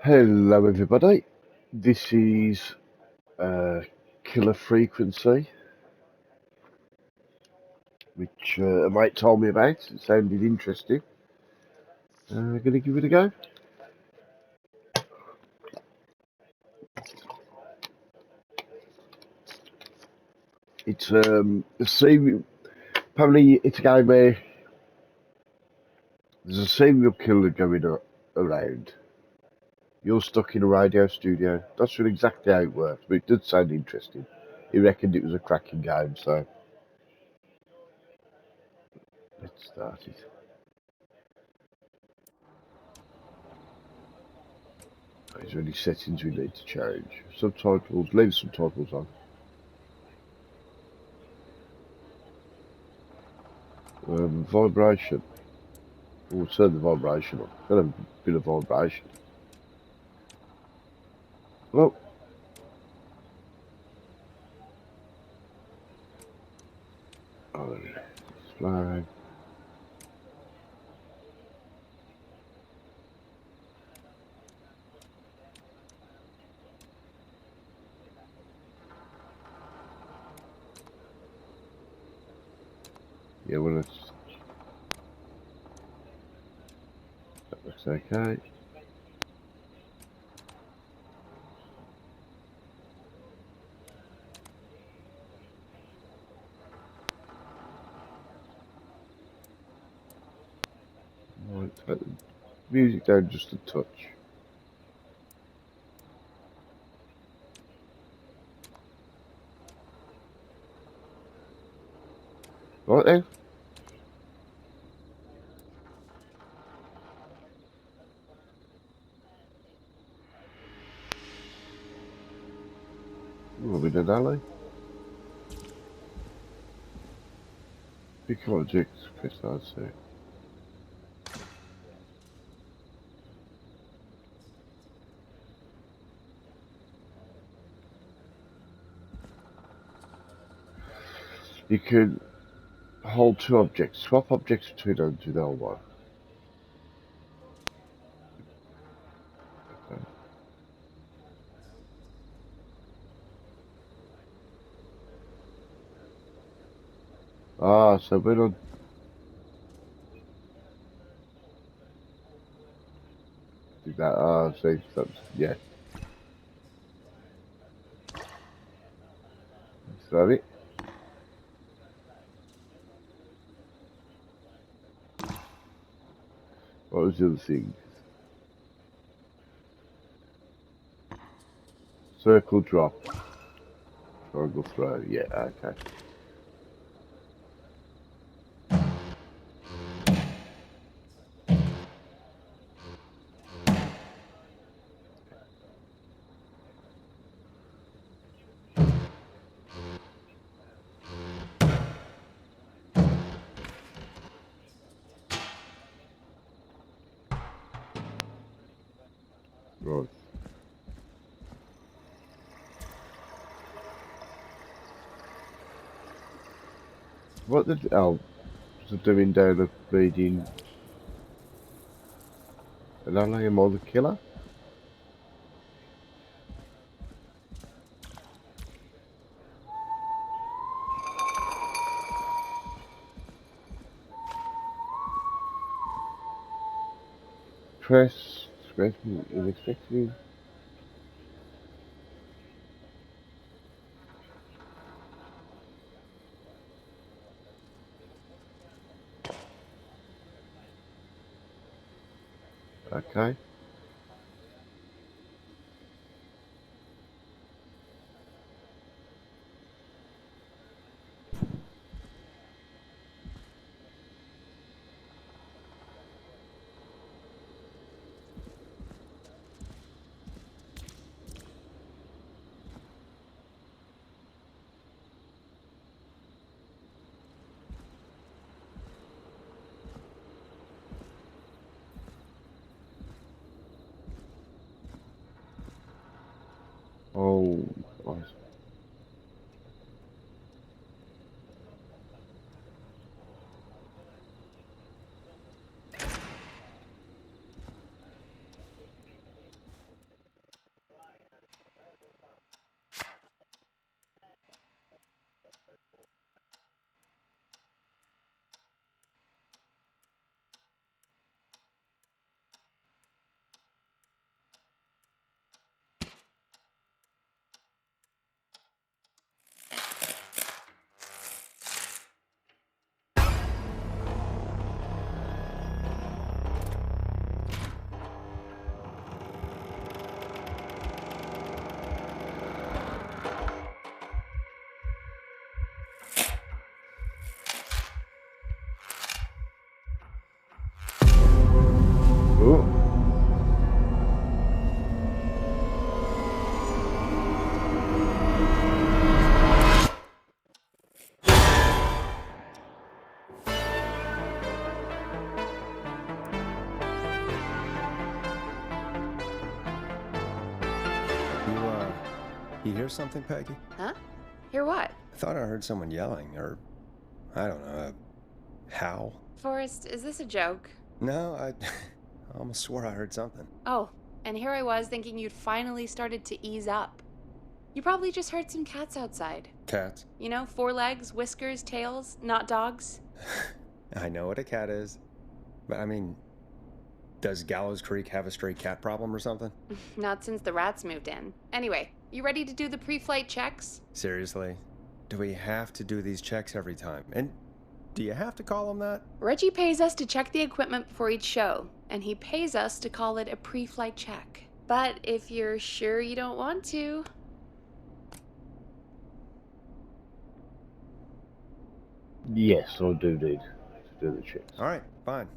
Hello, everybody. This is Killer Frequency, which a mate told me about. It sounded interesting. I'm going to give it a go. It's apparently it's a game where there's a serial killer going around. You're stuck in a radio studio. Not sure exactly how it works, but it did sound interesting. He reckoned it was a cracking game, so let's start it. Is there any settings we need to change? Subtitles, leave subtitles on. Vibration. We'll turn the vibration on. Got a bit of vibration. Well, oh, display. Yeah, well, that looks okay. Right, take the music down just a touch. Right then. We'll be in an alley. Pick objects, press R2. You can hold two objects. Swap objects between them with L1. Okay. Ah, so we're on. Do that. Ah, see, yeah. Is that it? What was the other thing? Circle drop. Triangle throw. Yeah, okay. Right. What did L was doing down of reading an ally am I the killer? Press scratching is expected. Okay. You hear something, Peggy? Huh? Hear what? I thought I heard someone yelling, or, I don't know, a howl. Forrest, is this a joke? No, I almost swore I heard something. Oh, and here I was thinking you'd finally started to ease up. You probably just heard some cats outside. Cats? You know, 4 legs, whiskers, tails, not dogs. I know what a cat is, but I mean, does Gallows Creek have a stray cat problem or something? Not since the rats moved in. Anyway, you ready to do the pre-flight checks? Seriously? Do we have to do these checks every time? And do you have to call them that? Reggie pays us to check the equipment before each show, and he pays us to call it a pre-flight check. But if you're sure you don't want to... Yes, I do need to do the checks. All right, fine.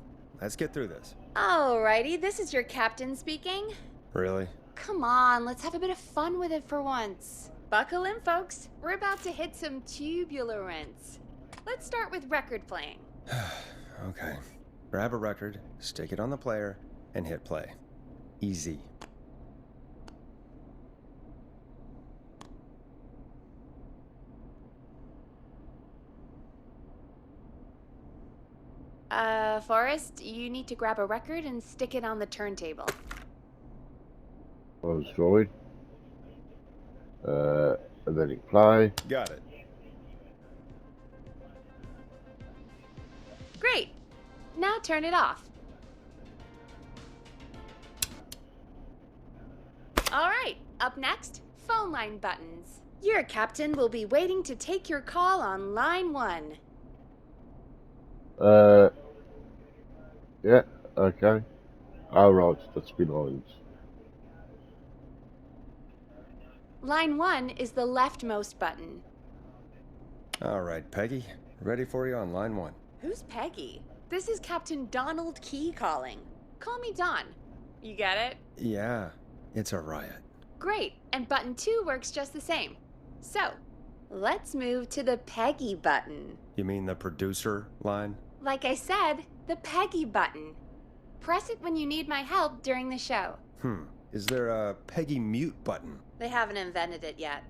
Let's get through this. Alrighty, this is your captain speaking. Really? Come on, let's have a bit of fun with it for once. Buckle in, folks. We're about to hit some tubular rents. Let's start with record playing. Okay. Grab a record, stick it on the player, and hit play. Easy. Forrest, you need to grab a record and stick it on the turntable. I was drawing. And then it play. Got it. Great! Now turn it off. Alright, up next, phone line buttons. Your captain will be waiting to take your call on line 1. Yeah, okay. Alright, that's been lines. Line 1 is the leftmost button. All right, Peggy. Ready for you on line 1. Who's Peggy? This is Captain Donald Key calling. Call me Don. You get it? Yeah, it's a riot. Great, and button 2 works just the same. So, let's move to the Peggy button. You mean the producer line? Like I said, the Peggy button. Press it when you need my help during the show. Is there a Peggy mute button? They haven't invented it yet.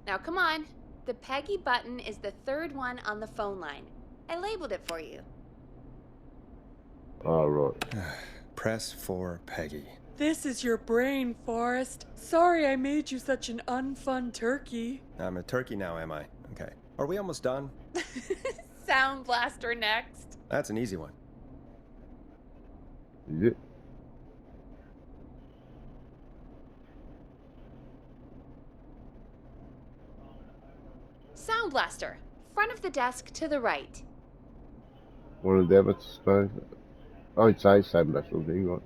Now come on. The Peggy button is the 3rd one on the phone line. I labeled it for you. Alright. Press for Peggy. This is your brain, Forrest. Sorry I made you such an unfun turkey. I'm a turkey now, am I? Okay. Are we almost done? Sound Blaster next. That's an easy one. Is it? Sound Blaster. Front of the desk to the right. One of them, I suppose. Oh, it's a same metal thing, right?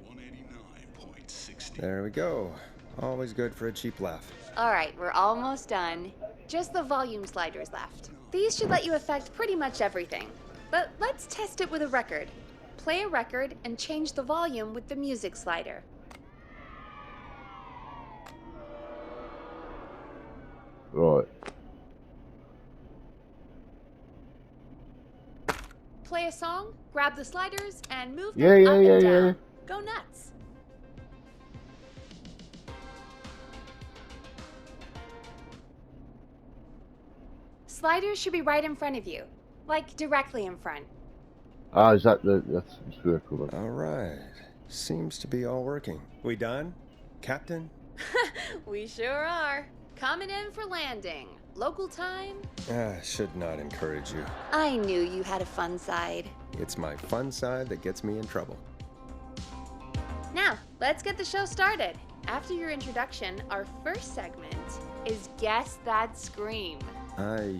189.60. There we go. Always good for a cheap laugh. Alright, we're almost done. Just the volume sliders left. These should let you affect pretty much everything. But let's test it with a record. Play a record and change the volume with the music slider. Right. Play a song, grab the sliders, and move them Yeah, up and down. yeah. Go nuts. Sliders should be right in front of you. Like directly in front. Ah, is that that's the circle then? All right. Seems to be all working. We done? Captain? We sure are. Coming in for landing. Local time? Should not encourage you. I knew you had a fun side. It's my fun side that gets me in trouble. Now, let's get the show started. After your introduction, our first segment is Guess That Scream. I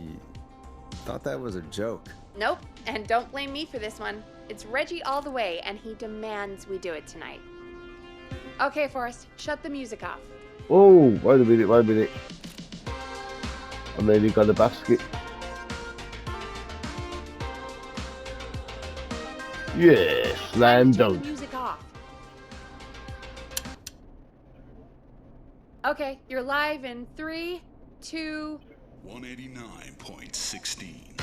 thought that was a joke. Nope, and don't blame me for this one. It's Reggie all the way, and he demands we do it tonight. Okay, Forrest, shut the music off. Oh, wait a minute. I nearly got a basket. Yes, slam Shut the dunk. music off. Okay, you're live in 3, 2... 189.16.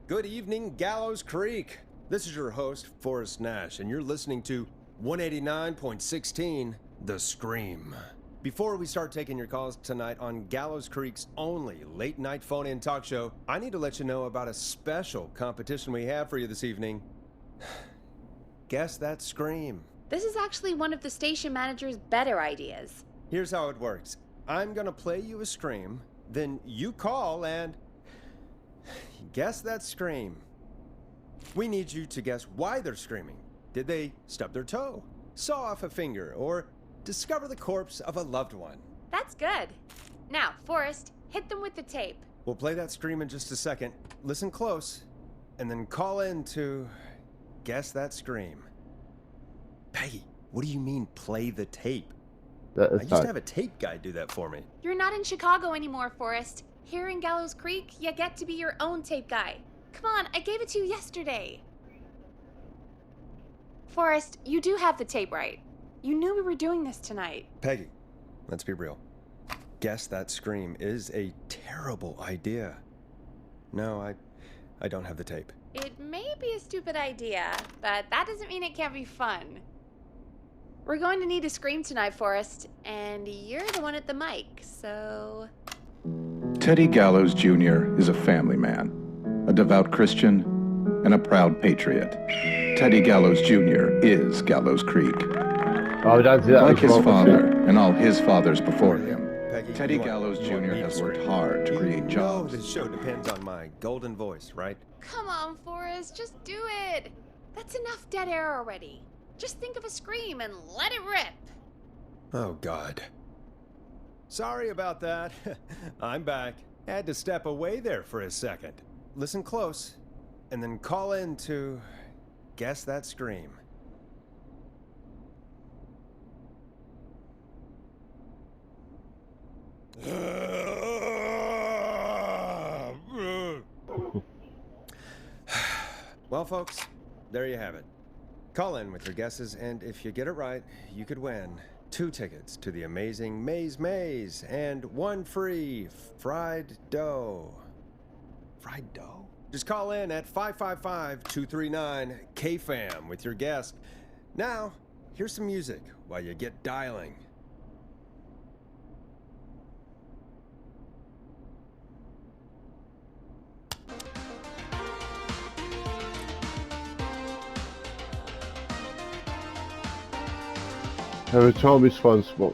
Good evening, Gallows Creek. This is your host, Forrest Nash, and you're listening to 189.16, The Scream. Before we start taking your calls tonight on Gallows Creek's only late-night phone-in talk show, I need to let you know about a special competition we have for you this evening. Guess That Scream. This is actually one of the station manager's better ideas. Here's how it works. I'm gonna play you a scream, then you call and guess that scream. We need you to guess why they're screaming. Did they stub their toe, saw off a finger, or discover the corpse of a loved one? That's good. Now, Forrest, hit them with the tape. We'll play that scream in just a second. Listen close, and then call in to guess that scream. Peggy, what do you mean play the tape? I used to have a tape guy do that for me. You're not in Chicago anymore, Forrest. Here in Gallows Creek, you get to be your own tape guy. Come on, I gave it to you yesterday. Forrest, you do have the tape right. You knew we were doing this tonight. Peggy, let's be real. Guess that scream is a terrible idea. No, I don't have the tape. It may be a stupid idea, but that doesn't mean it can't be fun. We're going to need a scream tonight, Forrest, and you're the one at the mic, so... Teddy Gallows Jr. is a family man, a devout Christian, and a proud patriot. Teddy Gallows Jr. is Gallows Creek. Oh, don't do that. Like his father and all his fathers before him, Peggy, Teddy Gallows Jr. has worked hard to create jobs. This show depends on my golden voice, right? Come on, Forrest, just do it. That's enough dead air already. Just think of a scream and let it rip. Oh, God. Sorry about that. I'm back. Had to step away there for a second. Listen close, and then call in to guess that scream. Well, folks, there you have it. Call in with your guesses, and if you get it right, you could win 2 tickets to the amazing Maze and 1 free fried dough. Fried dough? Just call in at 555-239-KFAM with your guess. Now, here's some music while you get dialing. Every time responsible.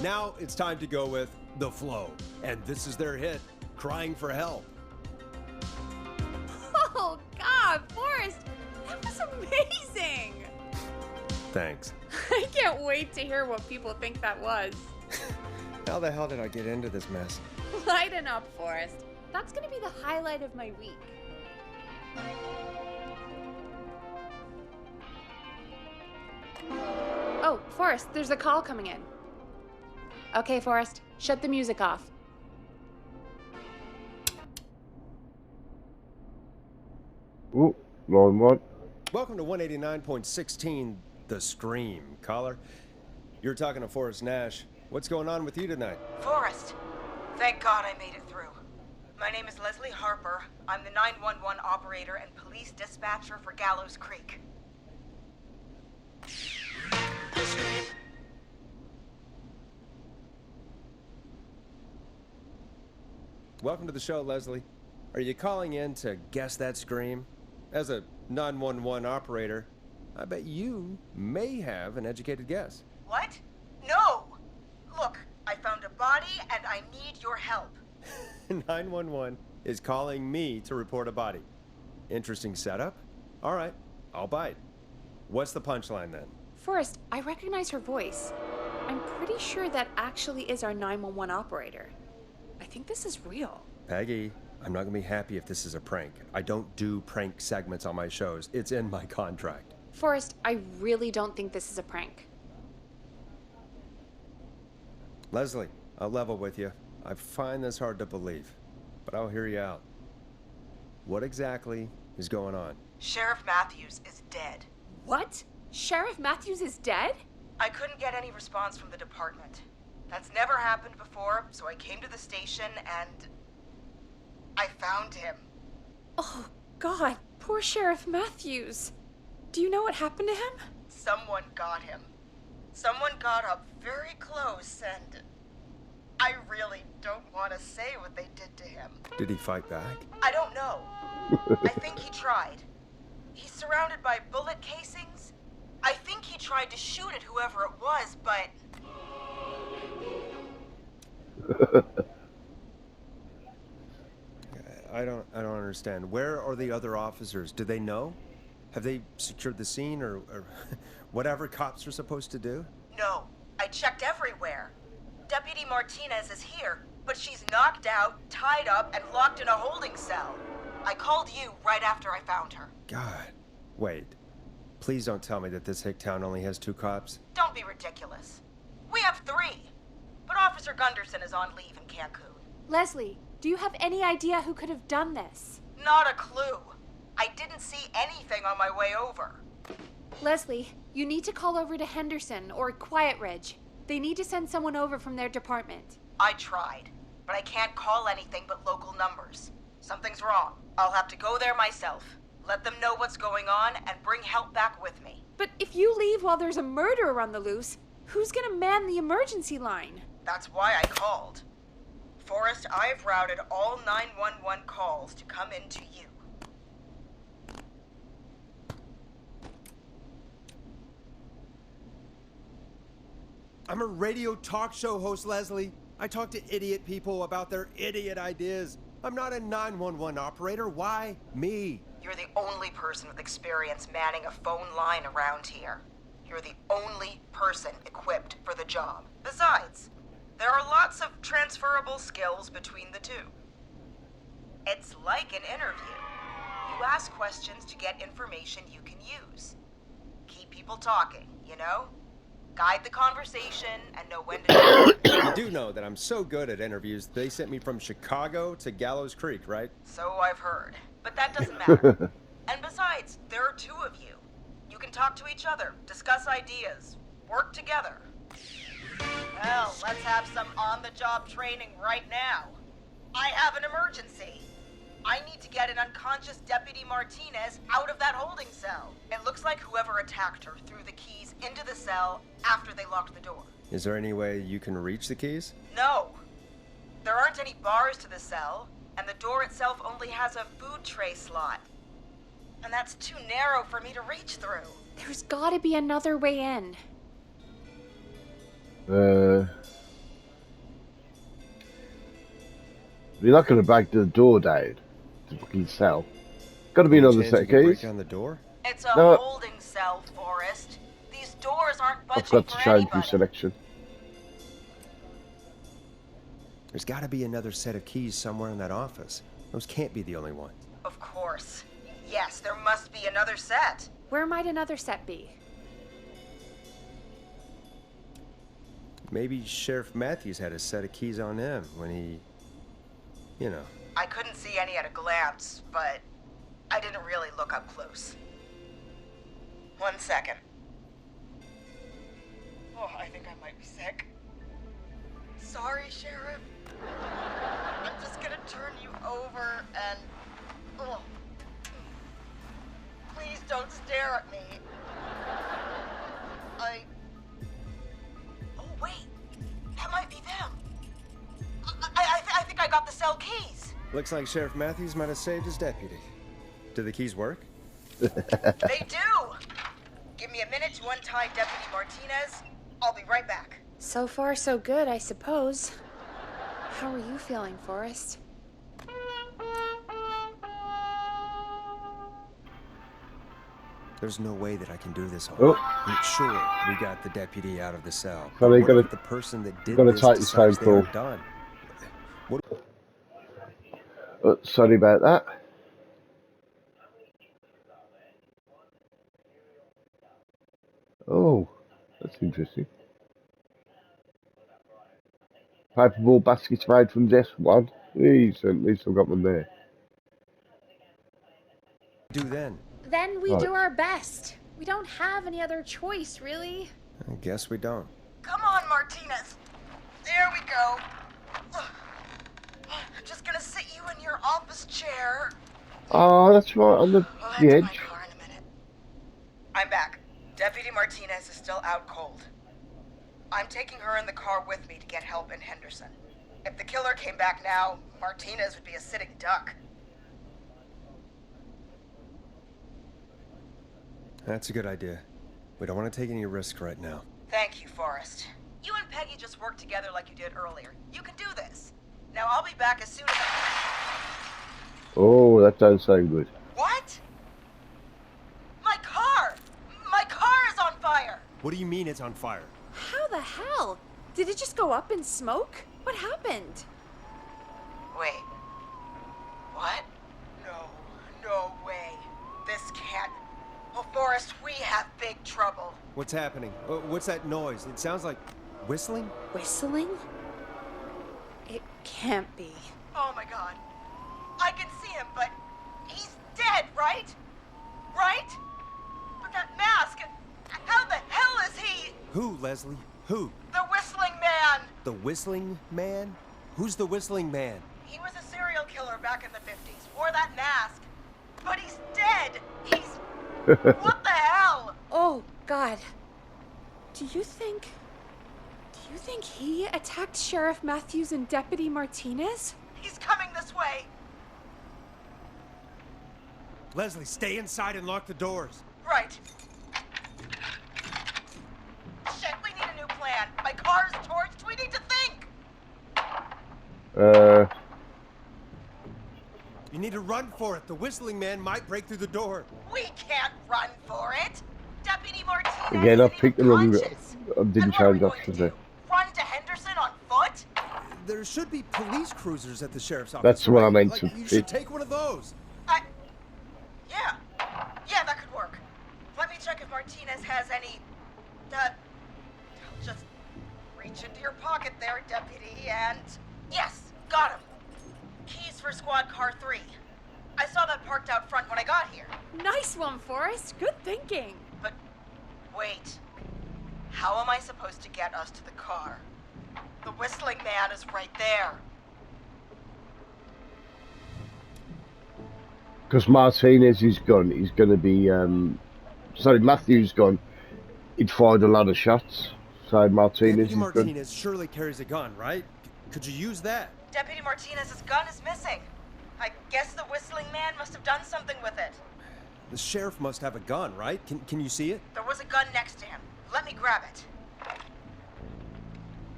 Now it's time to go with The Flow, and this is their hit, Crying for Help. Oh, God, Forrest, that was amazing. Thanks. I can't wait to hear what people think that was. How the hell did I get into this mess? Lighten up, Forrest. That's gonna be the highlight of my week. Oh, Forrest, there's a call coming in. Okay, Forrest, shut the music off. Ooh, line 1. Welcome to 189.16, The Scream. Caller, you're talking to Forrest Nash. What's going on with you tonight? Forrest, thank God I made it through. My name is Leslie Harper. I'm the 911 operator and police dispatcher for Gallows Creek. Welcome to the show, Leslie. Are you calling in to guess that scream? As a 911 operator, I bet you may have an educated guess. What? No! Look, I found a body and I need your help. 911 is calling me to report a body. Interesting setup. All right, I'll bite. What's the punchline then? Forrest, I recognize her voice. I'm pretty sure that actually is our 911 operator. I think this is real. Peggy, I'm not gonna be happy if this is a prank. I don't do prank segments on my shows. It's in my contract. Forrest, I really don't think this is a prank. Leslie, I'll level with you. I find this hard to believe, but I'll hear you out. What exactly is going on? Sheriff Matthews is dead. What? Sheriff Matthews is dead? I couldn't get any response from the department. That's never happened before, so I came to the station and I found him. Oh, God, poor Sheriff Matthews. Do you know what happened to him? Someone got him. Someone got up very close and I really don't want to say what they did to him. Did he fight back? I don't know. I think he tried. He's surrounded by bullet casings. I think he tried to shoot at whoever it was, but... I don't understand. Where are the other officers? Do they know? Have they secured the scene or whatever cops are supposed to do? No, I checked everywhere. Deputy Martinez is here, but she's knocked out, tied up, and locked in a holding cell. I called you right after I found her. God. Wait. Please don't tell me that this hick town only has 2 cops. Don't be ridiculous. We have 3. But Officer Gunderson is on leave in Cancun. Leslie, do you have any idea who could have done this? Not a clue. I didn't see anything on my way over. Leslie, you need to call over to Henderson or Quiet Ridge. They need to send someone over from their department. I tried, but I can't call anything but local numbers. Something's wrong. I'll have to go there myself. Let them know what's going on and bring help back with me. But if you leave while there's a murderer on the loose, who's gonna man the emergency line? That's why I called. Forrest, I've routed all 911 calls to come in to you. I'm a radio talk show host, Leslie. I talk to idiot people about their idiot ideas. I'm not a 911 operator. Why me? You're the only person with experience manning a phone line around here. You're the only person equipped for the job. Besides, there are lots of transferable skills between the two. It's like an interview. You ask questions to get information you can use. Keep people talking, you know? Guide the conversation and know when to You do know that I'm so good at interviews, they sent me from Chicago to Gallows Creek, right? So I've heard. But that doesn't matter. And besides, there are 2 of you. You can talk to each other, discuss ideas, work together. Well, let's have some on-the-job training right now. I have an emergency. I need to get an unconscious Deputy Martinez out of that holding cell. It looks like whoever attacked her threw the keys into the cell after they locked the door. Is there any way you can reach the keys? No. There aren't any bars to the cell, and the door itself only has a food tray slot. And that's too narrow for me to reach through. There's gotta be another way in. You're not going to break the door down to fucking cell. Got to be another Chance set you of can break keys. down the door? It's a No. holding cell, Forrest. These doors aren't I've budging got to for change your anybody. selection. There's got to be another set of keys somewhere in that office. Those can't be the only ones. Of course. Yes, there must be another set. Where might another set be? Maybe Sheriff Matthews had a set of keys on him when he, you know. I couldn't see any at a glance, but I didn't really look up close. 1 second. Oh, I think I might be sick. Sorry, Sheriff. I'm just gonna turn you over and... Oh. Please don't stare at me. Oh, wait. That might be them. I think I got the cell keys. Looks like Sheriff Matthews might have saved his deputy. Do the keys work? They do. Give me a minute to untie Deputy Martinez. I'll be right back. So far, so good, I suppose. How are you feeling, Forrest? There's no way that I can do this. Oh. Sure, we got the deputy out of the cell. So they What gotta- if the person that did gotta this take the decides phone they are call. done? Sorry about that. Oh, that's interesting. Paperball baskets made from this one. At least I've got one there. Do then? Then we Right. do our best. We don't have any other choice, really. I guess we don't. Come on, Martinez. There we go. I'm just gonna sit you in your office chair. Oh, that's right on the I'll head to my edge. car in a minute. the car with me to get help in Henderson. If the killer came back now, Martinez would be a sitting duck. That's a good idea. We don't want to take any risks right now. Thank you, Forrest. You and Peggy just worked together like you did earlier. You can do this. Now I'll be back as soon as Oh, that doesn't sound good. What? My car! My car is on fire! What do you mean it's on fire? How the hell? Did it just go up in smoke? What happened? Wait. What? No way. This can't... Oh, Forrest, we have big trouble. What's happening? What's that noise? It sounds like whistling? Whistling? It can't be. Oh my god. I can see him, but he's dead, right? Right? But that mask, how the hell is he? Who, Leslie? Who? The Whistling Man! The Whistling Man? Who's the Whistling Man? He was a serial killer back in the 50s, wore that mask. But he's dead! He's... What the hell? Oh, God. Do you think he attacked Sheriff Matthews and Deputy Martinez? He's coming this way. Leslie, stay inside and lock the doors. Right. Shit, we need a new plan. My car is torched. We need to think. You need to run for it. The Whistling Man might break through the door. We can't run for it. Deputy Martinez Again, I isn't picked the even wrong. conscious. I didn't And what are we change going options to there. do? Run to Henderson on foot? There should be police cruisers at the sheriff's office. That's what I right? meant Like, to you pick. should take one of those. Yeah, that could work. Let me check if Martinez has any... Just reach into your pocket there, Deputy, and... Yes, got him. Keys for Squad Car 3. I saw that parked out front when I got here. Nice one, Forrest. Good thinking. But wait. How am I supposed to get us to the car? The Whistling Man is right there. Because Martinez is gone, he's going to be, sorry, Matthew's gone. He'd fired a lot of shots. So Martinez Deputy is gone. Martinez surely carries a gun, right? Could you use that? Deputy Martinez's gun is missing. I guess the Whistling Man must have done something with it. The sheriff must have a gun, right? Can you see it? There was a gun next to him. Let me grab it.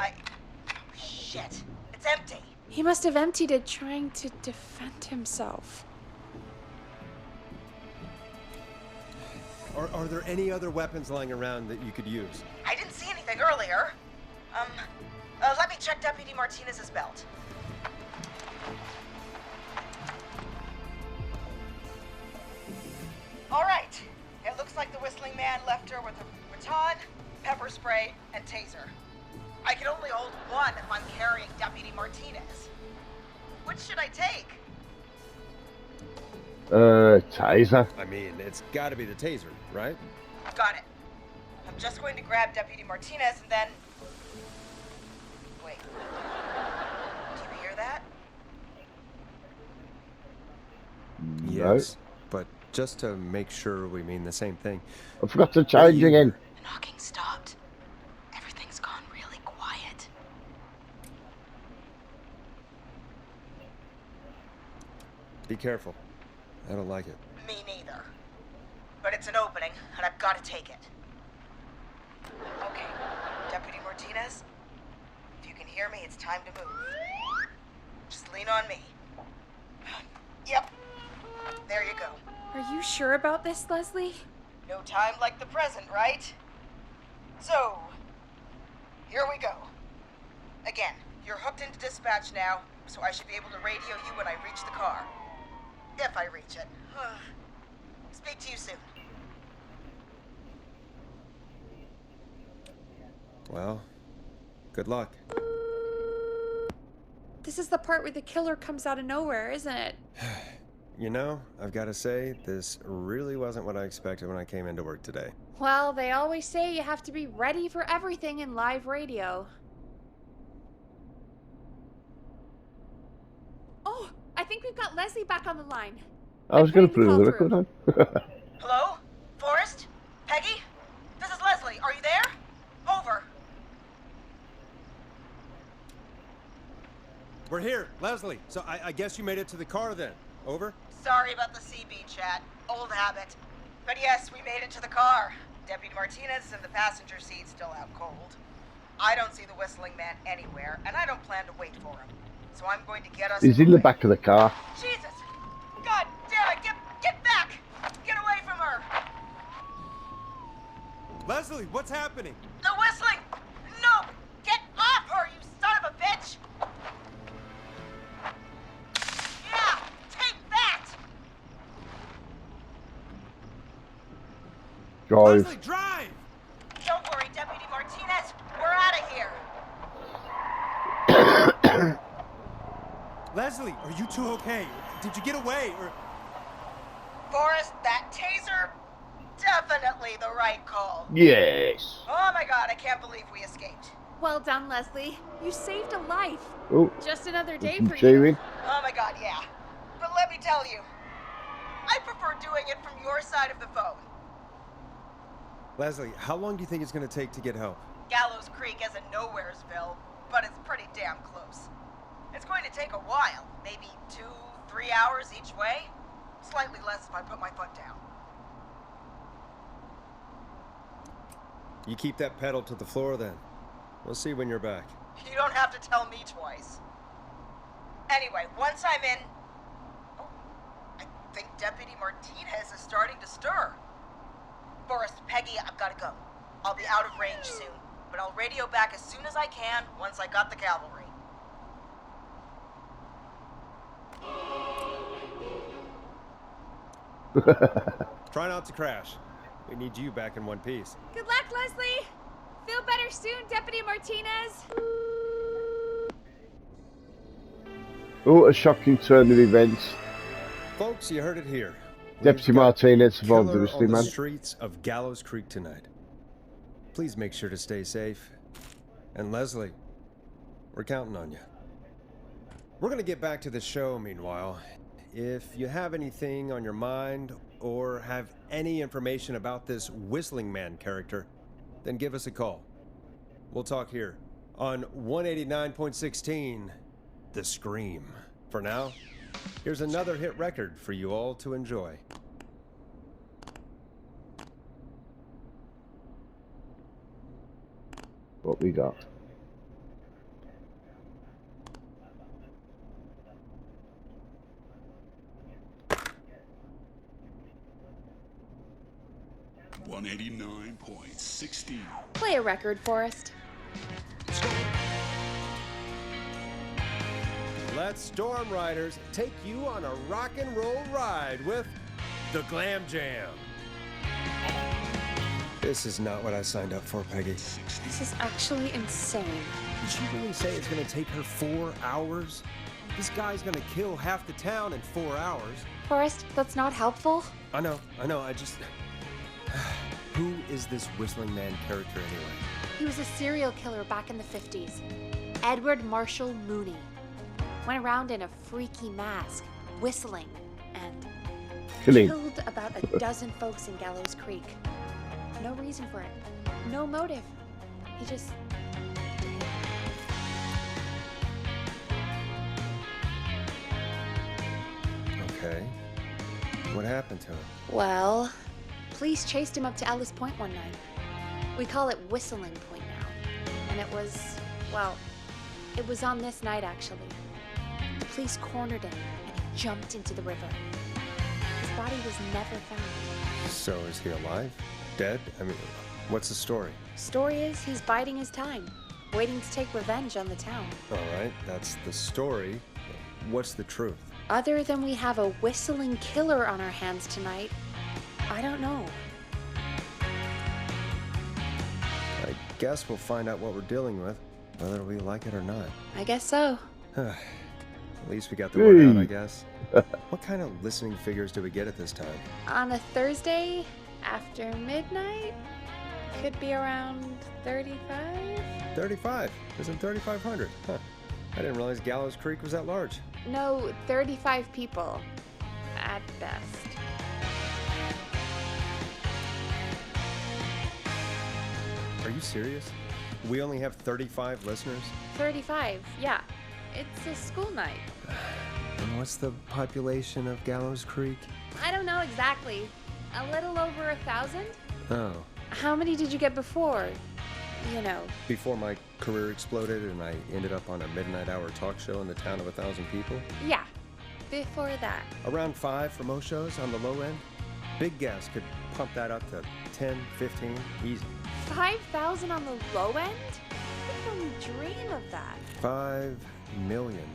Oh, shit. It's empty. He must have emptied it trying to defend himself. Are there any other weapons lying around that you could use? I didn't see anything earlier. Let me check Deputy Martinez's belt. All right. It looks like the Whistling Man left her with a baton, pepper spray, and taser. I can only hold one if I'm carrying Deputy Martinez. Which should I take? Taser. I mean, it's got to be the taser, right? Got it. I'm just going to grab Deputy Martinez and then... Wait. Do you hear that? Yes, but just to make sure we mean the same thing. I forgot to change again. The knocking stopped. Everything's gone really quiet. Be careful. I don't like it. Me neither. But it's an opening, and I've got to take it. Okay, Deputy Martinez, if you can hear me, it's time to move. Just lean on me. Yep. There you go. Are you sure about this, Leslie? No time like the present, right? So, here we go. Again, you're hooked into dispatch now, so I should be able to radio you when I reach the car. If I reach it. Speak to you soon. Well, good luck. This is the part where the killer comes out of nowhere, isn't it? You know, I've got to say, this really wasn't what I expected when I came into work today. Well, they always say you have to be ready for everything in live radio. Oh, I think we've got Leslie back on the line. I was going to putting put the a call record through. on. Hello? Forrest? Peggy? This is Leslie. Are you there? Over. we're here. Leslie, so I guess you made it to the car then. Over? Sorry about the CB chat. Old habit. But yes, we made it to the car. Deputy Martinez is in the passenger seat, still out cold. I don't see the whistling man anywhere, and I don't plan to wait for him. So I'm going to get us... He's in the back of the car. Jesus! God damn it! Get back! Get away from her! Leslie, what's happening? The whistling! No! Get off her, you son of a bitch! Yeah! Take that! Drive. Leslie, drive! Don't worry, Deputy Martinez. We're out of here. Leslie, are you two okay? Did you get away, or... Forrest, that taser? Definitely the right call. Yes. Oh my god, I can't believe we escaped. Well done, Leslie. You saved a life. Oh, Just another day some for you. cheering. Oh my god, yeah. But let me tell you, I prefer doing it from your side of the phone. Leslie, how long do you think it's going to take to get help? Gallows Creek isn't Nowheresville, but it's pretty damn close. It's going to take a while, maybe 2-3 hours each way. Slightly less if I put my foot down. You keep that pedal to the floor then. We'll see when you're back. You don't have to tell me twice. Anyway, once I'm in... Oh, I think Deputy Martinez is starting to stir. Forrest, Peggy, I've got to go. I'll be out of range soon, but I'll radio back as soon as I can once I got the cavalry. Try not to crash. We need you back in one piece. Good luck, Leslie. Feel better soon, Deputy Martinez. Oh, a shocking turn of events. Folks, you heard it here. Deputy We've got Martinez survived the killer whistling on man. the streets of Gallows Creek tonight. Please make sure to stay safe. And Leslie, we're counting on you. We're gonna get back to the show meanwhile. If you have anything on your mind or have any information about this Whistling Man character, then give us a call. We'll talk here on 189.16, The Scream. For now, here's another hit record for you all to enjoy. What we got? $189.16. Play a record, Forrest. Let's Storm Riders take you on a rock and roll ride with the Glam Jam. This is not what I signed up for, Peggy. This is actually insane. Did she really say it's gonna take her 4 hours? This guy's gonna kill half the town in 4 hours. Forrest, that's not helpful. I know, I just... Who is this Whistling Man character anyway? He was a serial killer back in the 50s. Edward Marshall Mooney. Went around in a freaky mask, whistling, and Killing. killed about a dozen folks in Gallows Creek. No reason for it. No motive. He just... Okay. What happened to him? Well, police chased him up to Ellis Point one night. We call it Whistling Point now. And it was, well, it was on this night actually. The police cornered him and he jumped into the river. His body was never found. So is he alive? Dead? I mean, what's the story? Story is he's biding his time, waiting to take revenge on the town. All right, that's the story. What's the truth? Other than we have a whistling killer on our hands tonight, I don't know. I guess we'll find out what we're dealing with, whether we like it or not. I guess so. At least we got the word out, I guess. What kind of listening figures do we get at this time? On a Thursday after midnight, could be around 35? 35. Isn't 3,500? Huh. I didn't realize Gallows Creek was that large. No, 35 people. At best. Are you serious? We only have 35 listeners? 35, yeah. It's a school night. And what's the population of Gallows Creek? I don't know exactly. A little over 1,000? Oh, How many did you get before? You know. before my career exploded and I ended up on a midnight hour talk show in the town of 1,000 people? Yeah. Before that. Around 5 for most shows on the low end. Big gas could pump that up to 10, 15, easy. 5,000 on the low end? I could only dream of that. 5 million.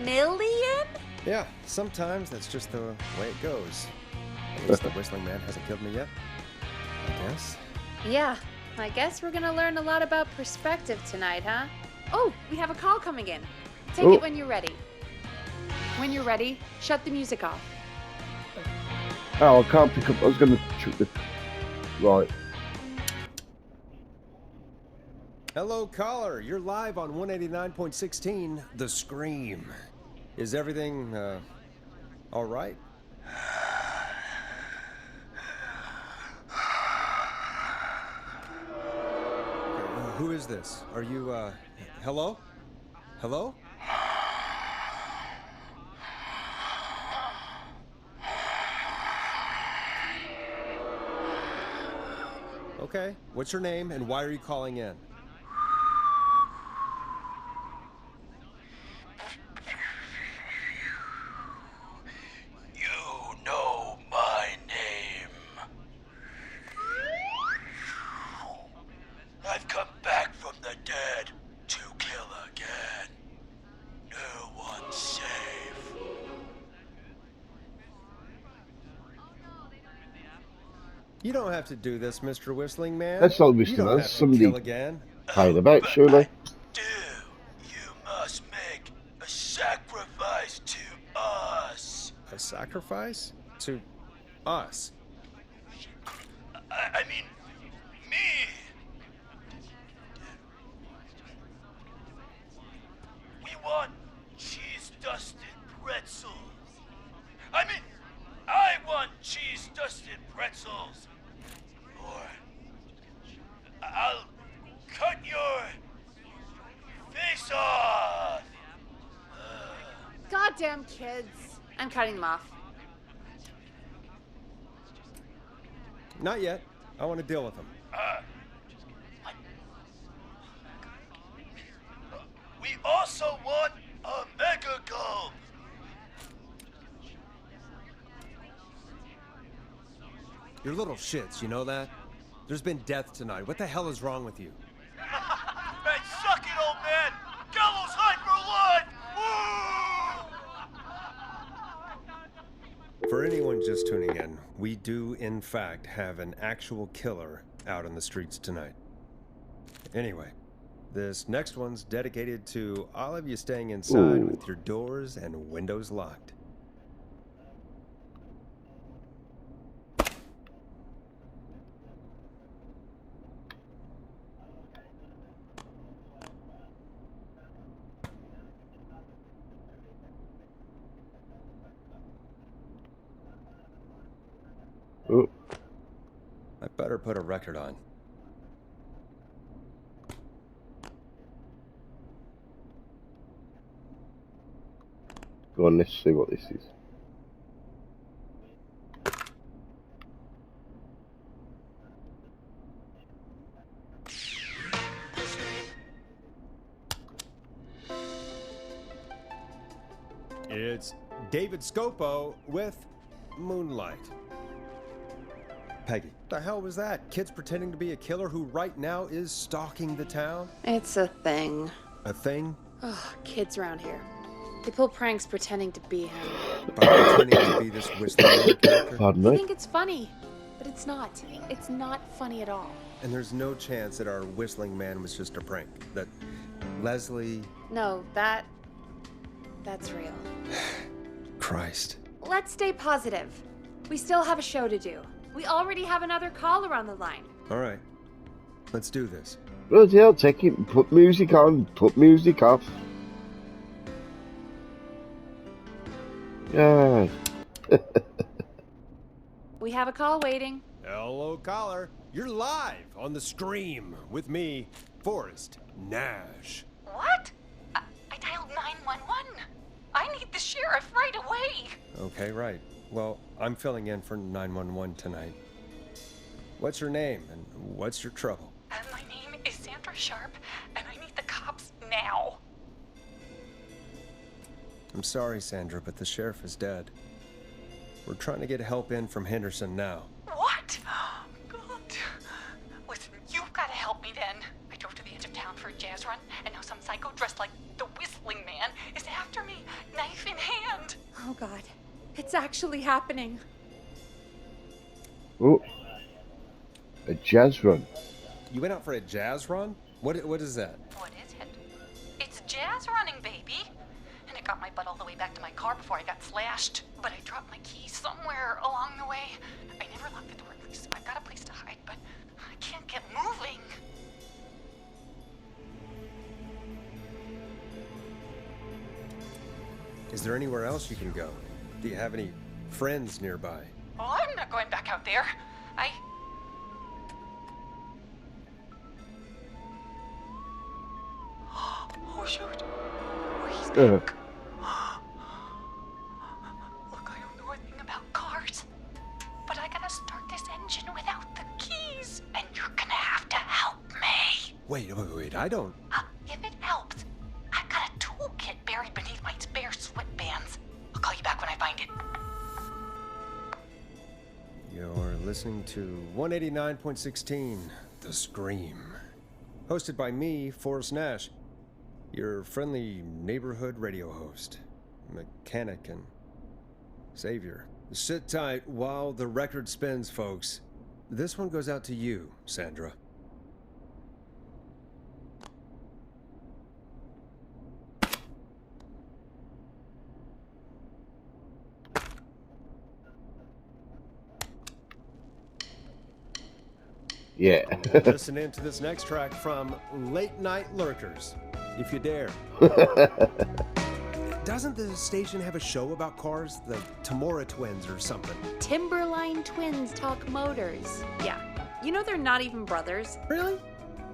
Million? Yeah, sometimes that's just the way it goes. At least the Whistling Man hasn't killed me yet, I guess. Yeah. I guess we're gonna learn a lot about perspective tonight, huh? Oh, we have a call coming in. Take Oh. it when you're ready. When you're ready, shut the music off. Oh, I can't pick up. I was going to chuck the. Right. Hello, caller. You're live on 189.16, The Scream. Is everything, all right? Who is this? Are you, hello? Hello? Okay, what's your name and why are you calling in? You know my name. I've come back from the dead to kill again. No one's safe. You don't have to do this, Mr. Whistling Man. That's not You Whistling don't Man, have to somebody- kill again. Hide about, But surely. I do. You must make a sacrifice to us. A sacrifice? To us? I mean, me. We want cheese-dusted pretzels. I mean, I want cheese-dusted pretzels. Or I'll cut your face off. Goddamn kids. I'm cutting them off. Not yet. I want to deal with them. We also want a mega gulp. You're little shits, you know that? There's been death tonight. What the hell is wrong with you? Man, suck it, old man. Gallows high for life. Woo! For anyone just tuning in, we do, in fact, have an actual killer out on the streets tonight. Anyway, this next one's dedicated to all of you staying inside Ooh. with your doors and windows locked. Oh, I better put a record on. go on, let's see what this is. It's David Scopo with Moonlight. Peggy, what the hell was that? Kids pretending to be a killer who right now is stalking the town? It's a thing. A thing? Ugh, kids around here. They pull pranks pretending to be him. By pretending to be this Whistling Man character? Pardon I me? think it's funny, but it's not. It's not funny at all. And there's no chance that our Whistling Man was just a prank. That Leslie... No, that's real. Christ. Let's stay positive. We still have a show to do. We already have another caller on the line. All right. Let's do this. Bloody hell, take it. Put music on. Put music off. Yeah. We have a call waiting. Hello, caller. You're live on the stream with me, Forrest Nash. What? I dialed 911. I need the sheriff right away. Okay, right. Well, I'm filling in for 911 tonight. What's your name and what's your trouble? My name is Sandra Sharp, and I need the cops now. I'm sorry, Sandra, but the sheriff is dead. We're trying to get help in from Henderson now. What? God. Listen, you've got to help me then. I drove to the edge of town for a jazz run, and now some psycho dressed like the Whistling Man is after me, knife in hand. Oh God, it's actually happening. Oh, a jazz run. You went out for a jazz run? What is that? What is it? It's jazz running, baby. And it got my butt all the way back to my car before I got slashed. But I dropped my keys somewhere along the way. I never locked the door, at least. I've got a place to hide, but I can't get moving. Is there anywhere else you can go? Do you have any friends nearby? Oh, I'm not going back out there. Oh, shoot. Oh, he's back. Look, I don't know a thing about cars, but I gotta start this engine without the keys, and you're gonna have to help me. Wait, I don't... If it helps, I've got a toolkit buried beneath my spare sweatbands. I'll call you back when I find it. You're listening to 189.16, The Scream. Hosted by me, Forrest Nash, your friendly neighborhood radio host, mechanic and savior. Sit tight while the record spins, folks. This one goes out to you, Sandra. Yeah. Listen in to this next track from Late Night Lurkers, if you dare. Doesn't the station have a show about cars? The Tamora twins or something? Timberline twins talk motors. Yeah. You know they're not even brothers. Really?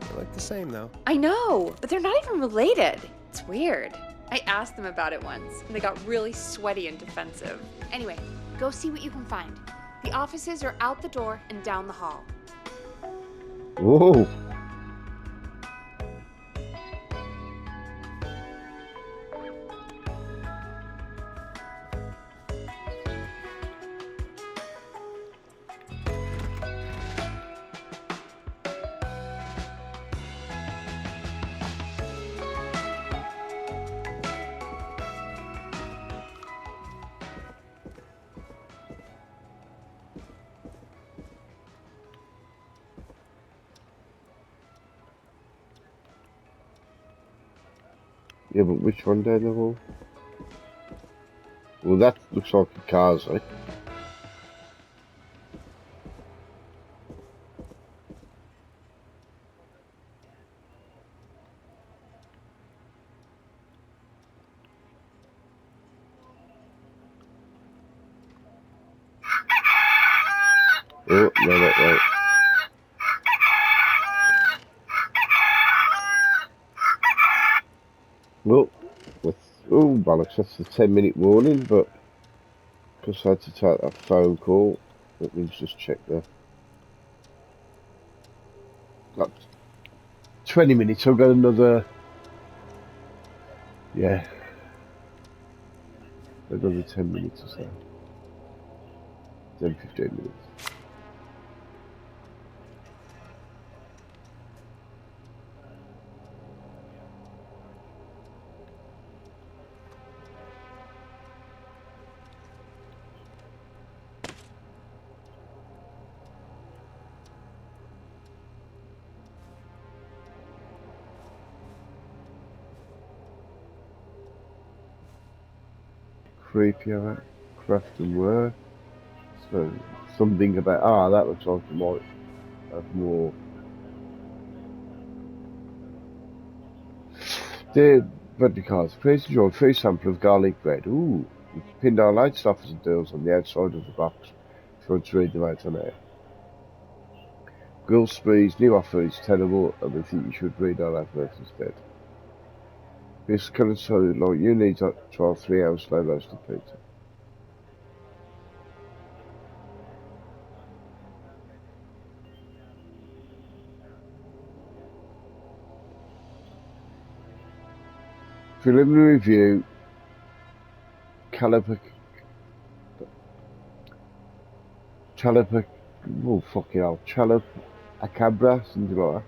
They look the same, though. I know, but they're not even related. It's weird. I asked them about it once, and they got really sweaty and defensive. Anyway, go see what you can find. The offices are out the door and down the hall. Whoa. Yeah, but which one down the hall? Well, that looks like a car's, eh? Oh, no, that right. Well, oh bollocks, that's the 10-minute warning, but because I had to take that phone call, let me just check there. That's 20 minutes, I've got another, yeah, another 10 minutes or so. 10, 15 minutes. Creepy, alright. Craft and work. So, something about, that looks like it might have more. Dear Bradley Cars, please enjoy a free sample of garlic bread. Ooh, we've pinned our latest offers and deals on the outside of the box if you want to read them out on air. Grill Spree's new offer is terrible and we think you should read our advert instead. This kind of solid like you need like 12, 3 hours slow roasted pizza. Preliminary review, Caliper, oh fucking hell, Acabra, something like that.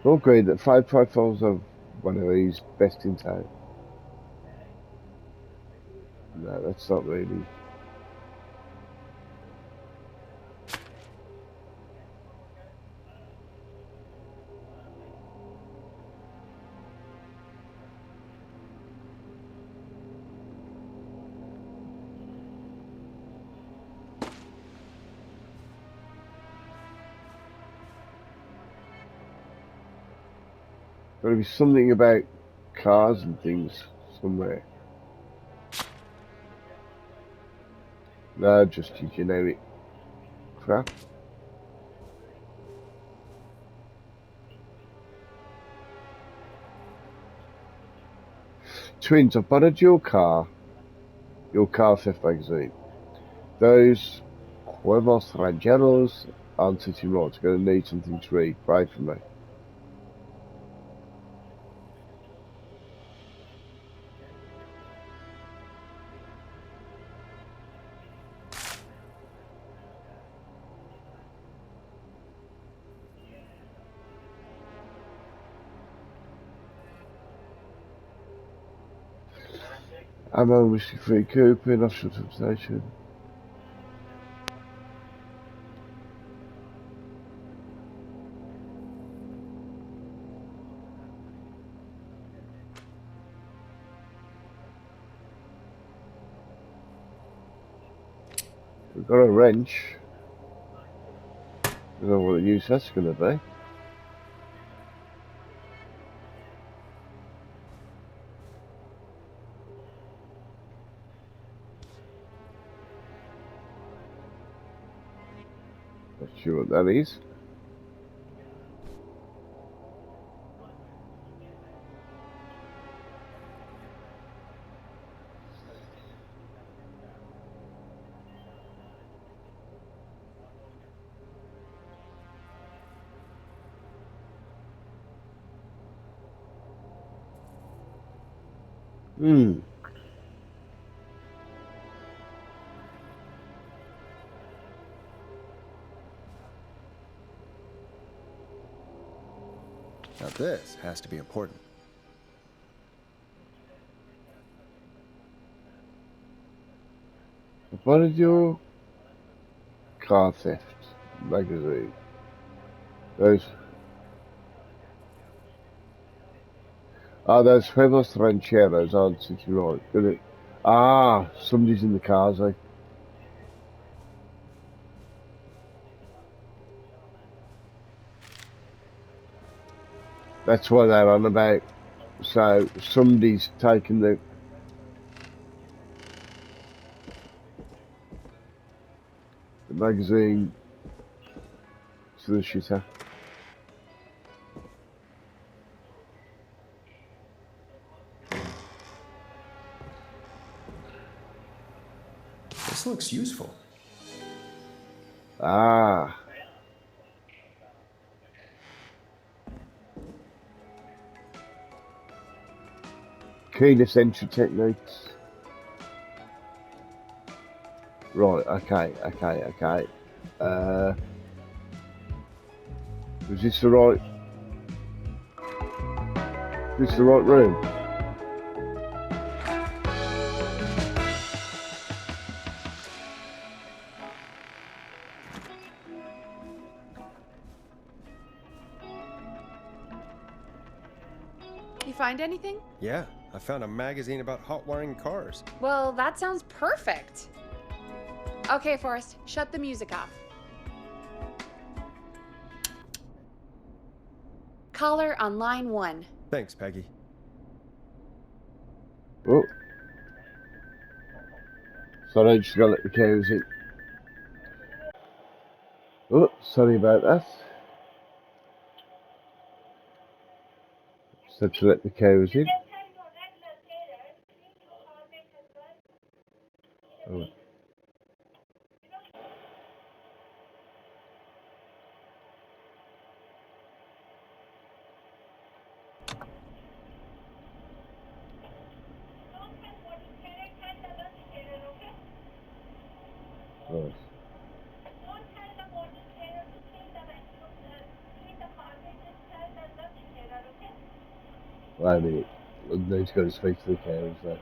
All agree that 555s are one of these best in town. No, that's not really. Gotta be something about cars and things somewhere. No, just your generic crap. Twins, I've borrowed your car theft magazine. Those huevos rancheros aren't sitting right. I'm going to need something to read. Pray for me. Ammo, whiskey free coupon, offshore substation. We've got a wrench. I don't know what use that's going to be. Not sure what that is. Hmm. Now this has to be important. I've borrowed your car theft magazine. Those huevos rancheros aren't sitting right. Good it. Ah, somebody's in the cars, eh? That's what they're on about. So somebody's taken the magazine to the shitter. This looks useful. Ah. Keyless entry techniques. Right, okay. Was this the right... Is this the right room? You find anything? Yeah, I found a magazine about hot wiring cars. Well, that sounds perfect. Okay, Forrest, shut the music off. Caller on line 1. Thanks, Peggy. Oh. Sorry, I just gotta let the cows in. Oh, sorry about that. Just had to let the cows in. Oh, right. Wait a minute. I need to go to speak to the carers there.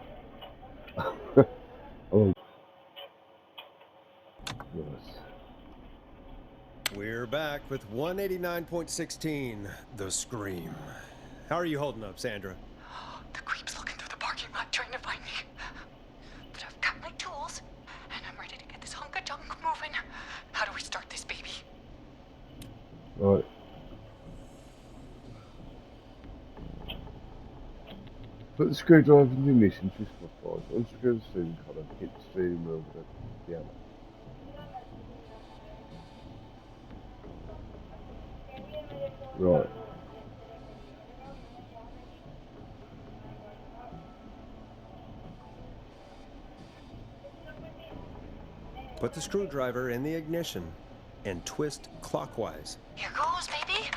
Oh, yes. We're back with 189.16, The Scream. How are you holding up, Sandra? The creep's looking through the parking lot trying to find me. But I've got my tools, and I'm ready to get this hunk of junk moving. How do we start this baby? Right. Put the screwdriver in the ignition, twist clockwise. Unscrew the steering column, hit the steering wheel with the piano. Right. Put the screwdriver in the ignition and twist clockwise. Here goes, baby.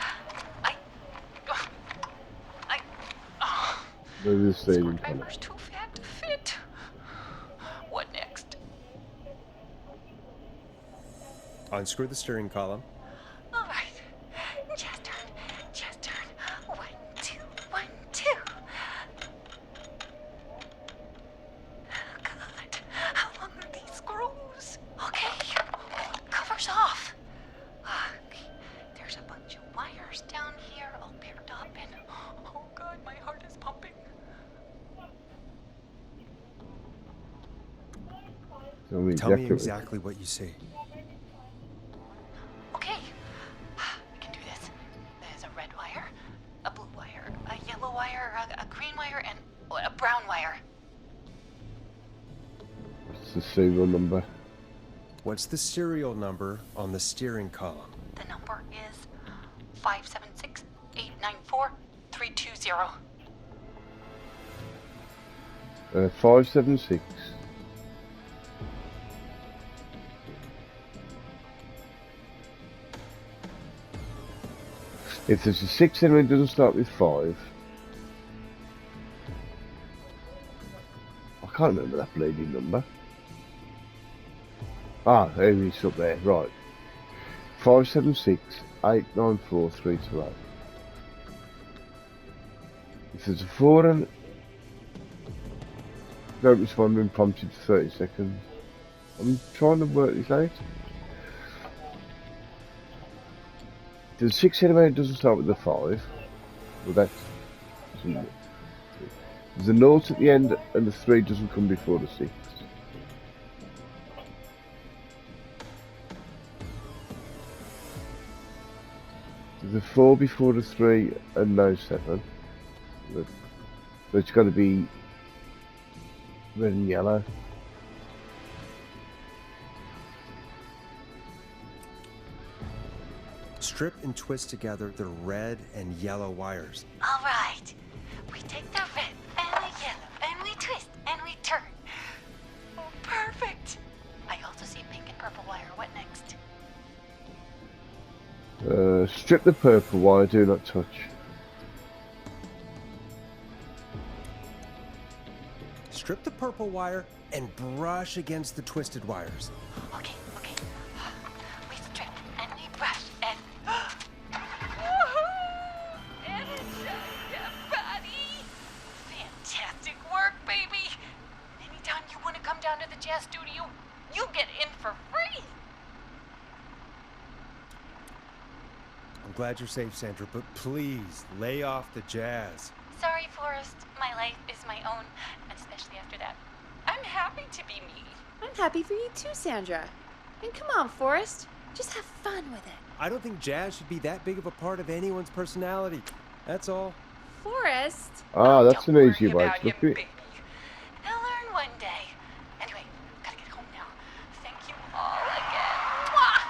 Move the steering column. Screwdriver's too fat to fit. What next? Unscrew the steering column. All right. Just turn. Just turn. 1, 2, 1, 2. God, how long are these screws? Okay, cover's off. Okay, there's a bunch of wires down here all paired up, and oh God, my heart is pumping. Tell me Tell me exactly. exactly what you see. Okay, we can do this. There's a red wire, a blue wire, a yellow wire, a green wire, and a brown wire. What's the serial number? What's the serial number on the steering column? The number is 576-894-320. 576. If there's a 6 in it, doesn't start with 5. I can't remember that bleeding number. Ah, there it is up there, right. 576-894-320. If there's a 4 and don't respond when prompted for 30 seconds. I'm trying to work this out. If there's a 6 in it, doesn't start with the 5. Well, that's... There's a 0 at the end and the 3 doesn't come before the 6. There's a 4 before the 3 and no 7. So it's got to be red and yellow. Strip and twist together the red and yellow wires. All right. We take the red and the yellow, and we twist, and we turn. Oh, perfect. I also see pink and purple wire. What next? Strip the purple wire, do not touch. Strip the purple wire and brush against the twisted wires. Okay. We strip, and we brush, and... and adjust your body. Fantastic work, baby. Anytime you want to come down to the jazz studio, you get in for free. I'm glad you're safe, Sandra, but please lay off the jazz. Sorry, Forrest. My life is my own, and especially after that. I'm happy to be me. I'm happy for you too, Sandra. And come on, Forrest. Just have fun with it. I don't think jazz should be that big of a part of anyone's personality. That's all. Forrest? Ah, that's Don't an easy worry way about to him, look at it. baby. He'll learn one day. Anyway, gotta get home now. Thank you all again. Mwah!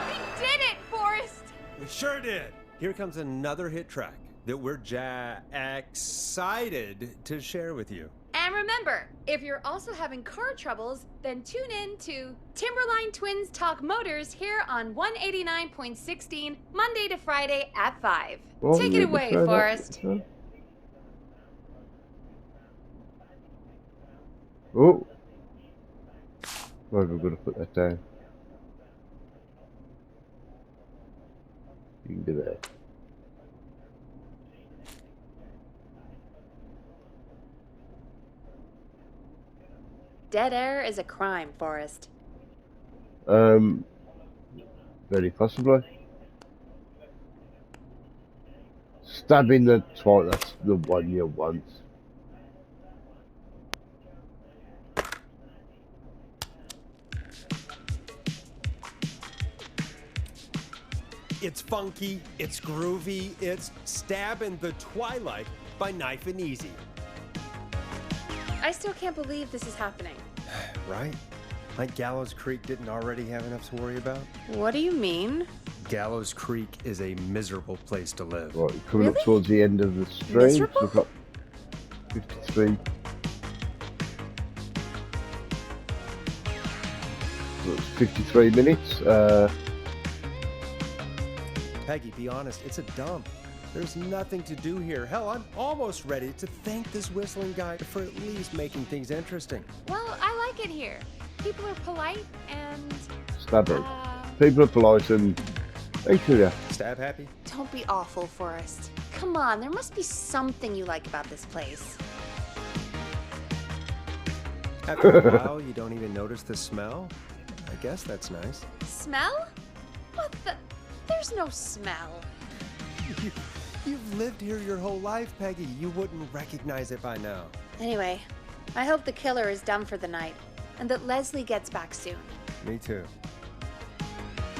We did it, Forrest! We sure did. Here comes another hit track that we're jacked excited to share with you. And remember, if you're also having car troubles, then tune in to Timberline Twins Talk Motors here on 189.16, Monday to Friday at 5. Well, Take we it away, prefer that, Forrest. so. Oh. Where am I going to put that down? You can do that. Dead air is a crime, Forrest. Very possibly. Stabbing the twat, that's the one you want. It's funky, it's groovy, it's stabbing the twilight by knife and easy. I still can't believe this is happening. Right? Like Gallows Creek didn't already have enough to worry about? What do you mean? Gallows Creek is a miserable place to live. Right, coming Really? up towards the end of the stream. Miserable? So we've got 53. So it's 53 minutes. Peggy, be honest, it's a dump. There's nothing to do here. Hell, I'm almost ready to thank this whistling guy for at least making things interesting. Well, I like it here. People are polite and... Stabbing. People are polite and thank you. Stab happy? Don't be awful, Forrest. Come on, there must be something you like about this place. After a while, you don't even notice the smell? I guess that's nice. Smell? What the... There's no smell. You've lived here your whole life, Peggy. You wouldn't recognize it by now. Anyway, I hope the killer is done for the night, and that Leslie gets back soon. Me too.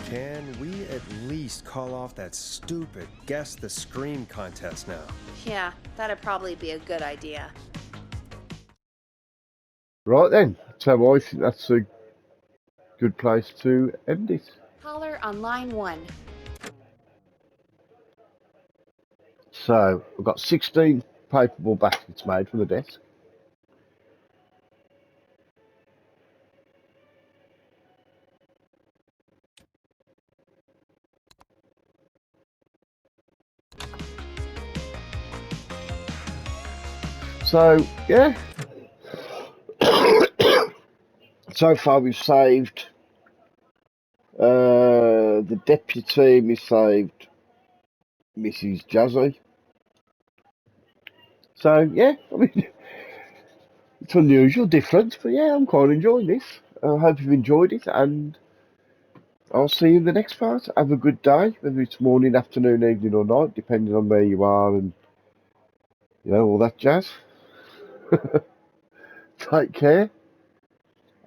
Can we at least call off that stupid Guess the Scream contest now? Yeah, that'd probably be a good idea. Right then, so I think that's a good place to end it. Caller on line 1. So, I've got 16 paperboard baskets made from the desk. So, yeah. So far we've saved, the deputy, we saved Mrs. Jazzy. So, yeah, I mean, it's unusual, different, but yeah, I'm quite enjoying this. I hope you've enjoyed it, and I'll see you in the next part. Have a good day, whether it's morning, afternoon, evening, or night, depending on where you are and, you know, all that jazz. Take care,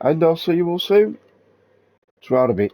and I'll see you all soon. It's right a bit.